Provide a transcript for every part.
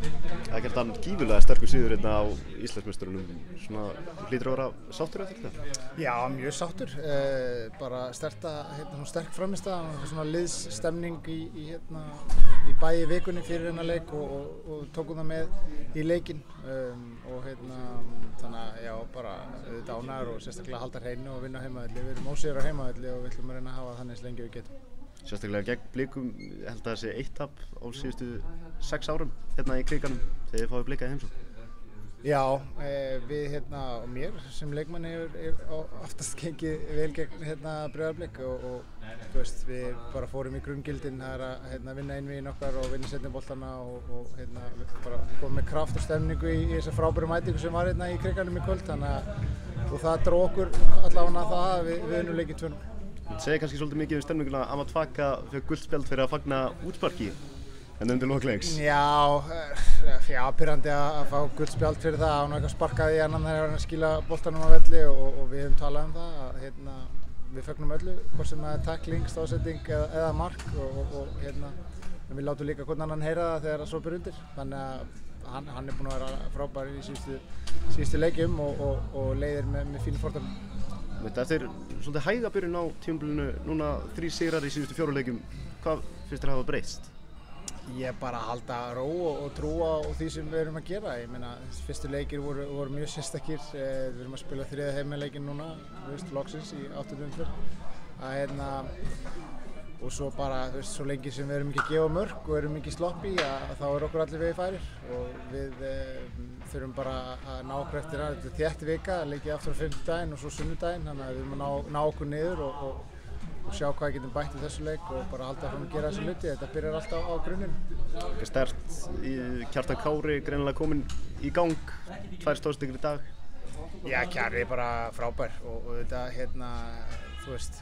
Það er gert hann gífurlega sterkur sigur hérna á Íslandsmeisturunum. Svona hlýtur að vera sáttur eftir þetta? Já, mjög sáttur. Bara sterk frammistaða, svona liðsstemning í bæði vikunni fyrir hennar leik og tókum það með í leikinn. Þannig að já, bara auðvitað ánægður og sérstaklega halda hreinu og vinna á heimavelli. Við erum ósigrar á heimavelli og við ætlum að reyna að hafa þannig eins lengi við getum. Sérstaklega gegn Blikum, ég held að það sé 1 tap á síðustu 6 árum hérna í Krikanum þegar þið fáið Blika í heimsókn. Já, við og mér sem leikmanni hefur oftast gengið vel gegn Breiðablik og þú veist, við bara fórum í grunngildin, það er að vinna innvíginn okkar og vinna seinni boltana og bara komum með kraft og stemningu í þessa frábæru mætingu sem var hérna í Krikanum í kvöld, og það dró okkur allavega það að við unnum leikinn 2-0. Það segir kannski svolítið mikið um stemninguna að Amat Faka fékk gult spjald fyrir að fagna útsparki en undir lok leiks. Já, pirrandi að fá gult spjald fyrir það. Hann var eitthvað sparkað í annan þegar hann skila boltanum á velli og við höfum talað um það að við fögnum öllu, hvort sem það er tackling, stóðsetting eða mark en við látum líka hvern annan heyra það þegar það svo ber undir. Þannig að hann er búinn að vera frábær í síðustu leikjum og leiðir með fínu fordæmi. Eftir svolítið hæga byrjun á tímabilinu, núna 3 sigrar í síðustu 4 leikjum, hvað finnst þér að hafa breyst? Ég bara halda ró og trúa á því sem við erum að gera. Ég meina, fyrstu leikir voru mjög sérstakir. Við erum að spila 3. heimaleikinn núna, loksins í 8. umferð. Og svo bara, svo lengi sem við erum ekki að gefa mörk og erum ekki sloppy, þá er okkur allir vegið færir og við þurfum bara að ná okkur eftir það. Þetta er þétt vika, leikið aftur á 5. og svo sunnudaginn, þannig að við erum ná okkur niður og sjá hvað við getum bætt í þessu leik og bara halda fram að gera þessu hluti. Þetta byrjar alltaf á grunninn. Sterkt, Kjartan Kári greinilega kominn í gang, 2 stóðstíkir í dag. Já, Kjarri er bara frábær og þetta, þú veist,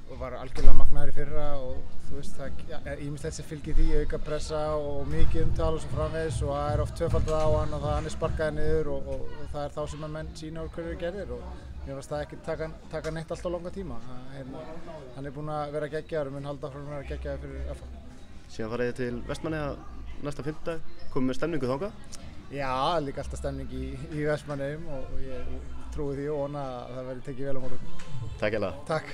og var algjörlega magnaður í fyrra og þú veist, það er ýmislegt sem fylgir því, auka pressa og mikið umtal og svo framvegis og það er oft tvöfaldað á hann og hann er sparkaði niður og það er þá sem að menn sína úr hverju gerðir og mér fannst það ekki taka neitt alltaf langa tíma. Hann er búinn að vera geggjaður og mun halda frá að vera geggjaður fyrir FH. Síðan farið þið til Vestmannaeyja næsta 5. komið með stemningu þangað? Já, líka alltaf stemning í Vestmannaeyjum og ég trúi því og vona að það verði tekið vel á móti. Takk hérlega. Takk.